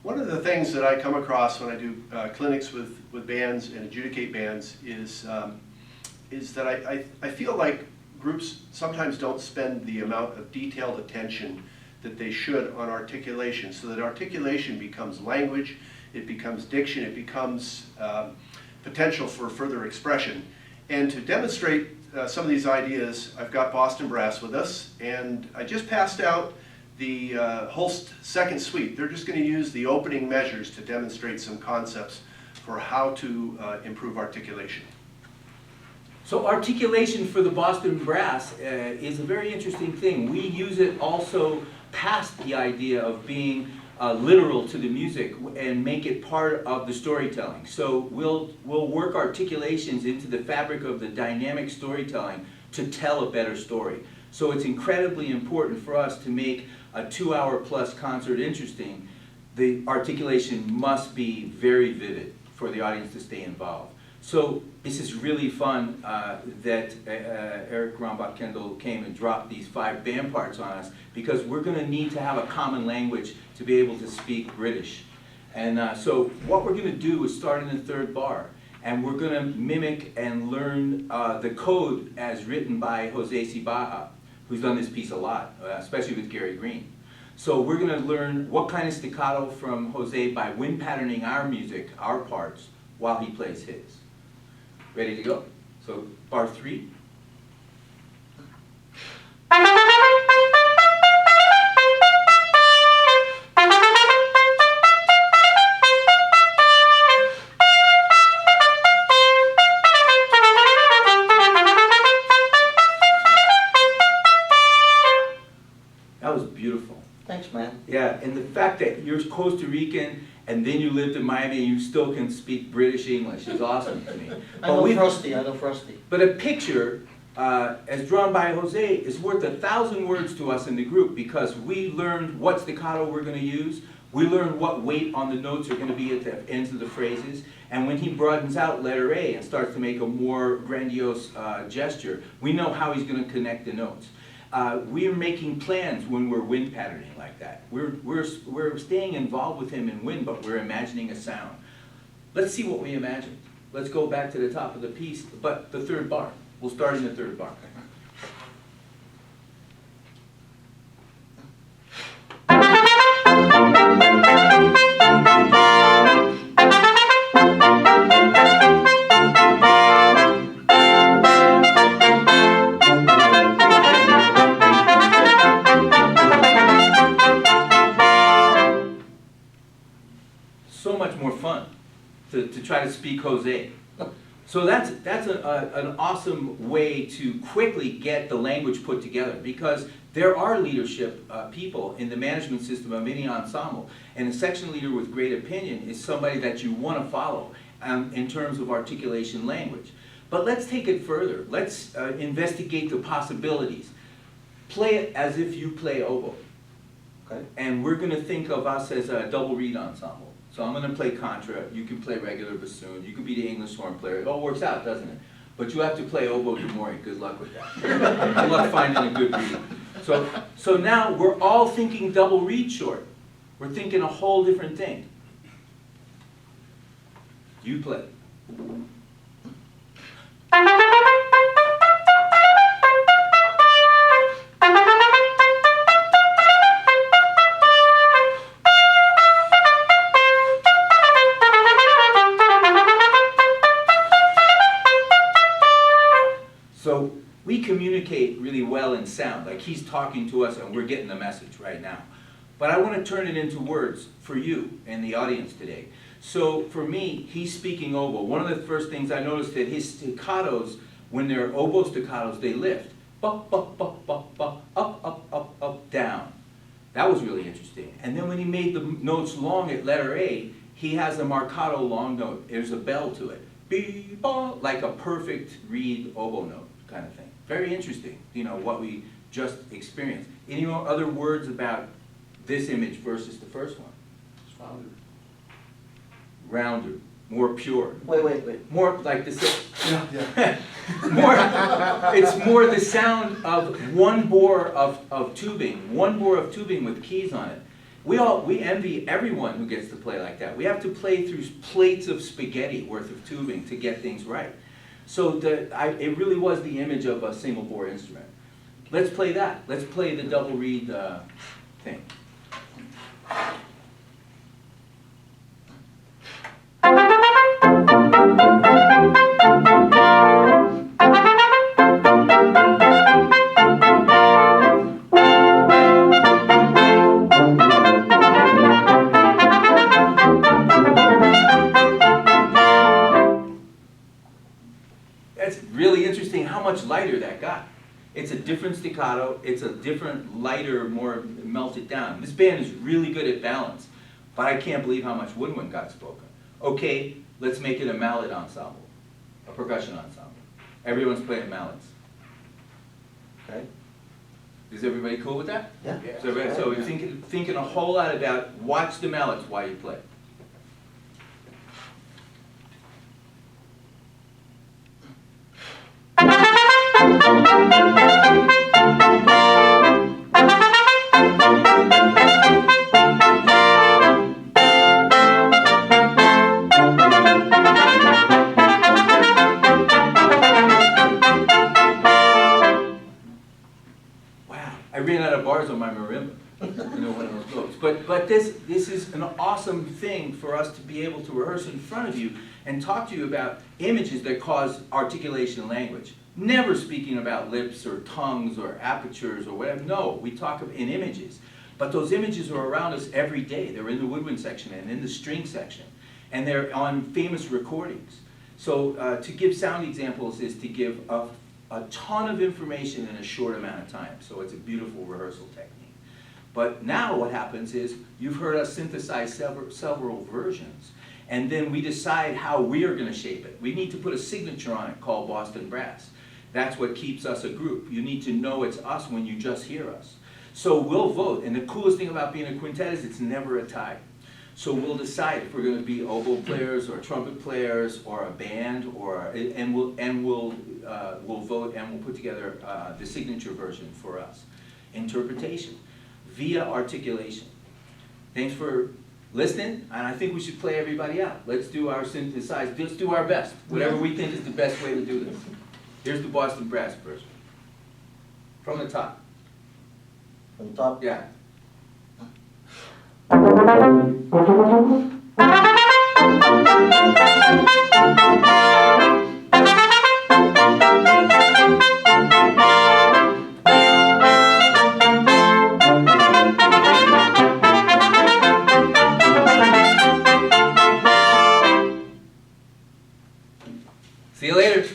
One of the things that I come across when I do clinics with bands and adjudicate bands is that I feel like groups sometimes don't spend the amount of detailed attention that they should on articulation, so that articulation becomes language, it becomes diction, it becomes potential for further expression. And to demonstrate some of these ideas, I've got Boston Brass with us, and I just passed out the Holst second suite. They're just going to use the opening measures to demonstrate some concepts for how to improve articulation. So articulation for the Boston Brass is a very interesting thing. We use it also past the idea of being literal to the music and make it part of the storytelling. So we'll work articulations into the fabric of the dynamic storytelling to tell a better story. So it's incredibly important for us to make a 2-hour-plus concert interesting. The articulation must be very vivid for the audience to stay involved. So this is really fun that Eric Rombach-Kendall came and dropped these 5 band parts on us, because we're going to need to have a common language to be able to speak British. And so what we're going to do is start in the 3rd bar, and we're going to mimic and learn the code as written by Jose Cibaja, who's done this piece a lot, especially with Gary Green. So we're going to learn what kind of staccato from Jose by wind patterning our music, our parts, while he plays his. Ready to go? So bar 3. That was beautiful. Thanks, man. Yeah, and the fact that you're Costa Rican and then you lived in Miami and you still can speak British English is awesome to me. I know Frosty. But a picture, as drawn by Jose, is worth 1,000 words to us in the group, because we learned what staccato we're going to use, we learned what weight on the notes are going to be at the ends of the phrases, and when he broadens out letter A and starts to make a more grandiose gesture, we know how he's going to connect the notes. We're making plans when we're wind patterning like that. We're staying involved with him in wind, but we're imagining a sound. Let's see what we imagined. Let's go back to the top of the piece, but the 3rd bar. We'll start in the 3rd bar. So much more fun to try to speak Jose. So that's an awesome way to quickly get the language put together, because there are leadership people in the management system of any ensemble, and a section leader with great opinion is somebody that you want to follow in terms of articulation language. But let's take it further. Let's investigate the possibilities. Play it as if you play oboe. Okay? And we're going to think of us as a double reed ensemble. So I'm going to play contra, you can play regular bassoon, you can be the English horn player. It all works out, doesn't it? But you have to play oboe d'amore. Good luck with that. Good luck finding a good reed. So now we're all thinking double reed short. We're thinking a whole different thing. You play. So we communicate really well in sound, like he's talking to us and we're getting the message right now. But I want to turn it into words for you and the audience today. So for me, he's speaking oboe. One of the first things I noticed that his staccatos, when they're oboe staccatos, they lift. Up, up, up, up, up, up, up, up, up, down. That was really interesting. And then when he made the notes long at letter A, he has a marcato long note. There's a bell to it. Be-ba, like a perfect reed oboe note kind of thing. Very interesting, you know, what we just experienced. Any other words about this image versus the first one? It's rounder. Rounder, more pure. Wait. More like the Yeah. it's more the sound of one bore of tubing with keys on it. We envy everyone who gets to play like that. We have to play through plates of spaghetti worth of tubing to get things right. So it really was the image of a single bore instrument. Let's play that. Let's play the double reed thing. That's really interesting how much lighter that got. It's a different staccato, it's a different, lighter, more melted down. This band is really good at balance, but I can't believe how much woodwind got spoken. Okay, let's make it a mallet ensemble, a percussion ensemble. Everyone's playing mallets. Okay. Is everybody cool with that? Yeah. So you're thinking a whole lot about, watch the mallets while you play. I ran out of bars on my marimba, one of those goes. But this is an awesome thing for us to be able to rehearse in front of you and talk to you about images that cause articulation in language. Never speaking about lips or tongues or apertures or whatever. No, we talk in images. But those images are around us every day. They're in the woodwind section and in the string section. And they're on famous recordings. So to give sound examples is to give a ton of information in a short amount of time. So it's a beautiful rehearsal technique. But now what happens is you've heard us synthesize several versions, and then we decide how we are going to shape it. We need to put a signature on it called Boston Brass. That's what keeps us a group. You need to know it's us when you just hear us. So we'll vote, and the coolest thing about being a quintet is it's never a tie. So we'll decide if we're going to be oboe players or trumpet players or a band, and we'll vote and we'll put together the signature version for us. Interpretation via articulation. Thanks for listening, and I think we should play everybody out. Let's do our synthesized. Let's do our best. Whatever we think is the best way to do this. Here's the Boston Brass version. From the top. From top? Yeah. See you later.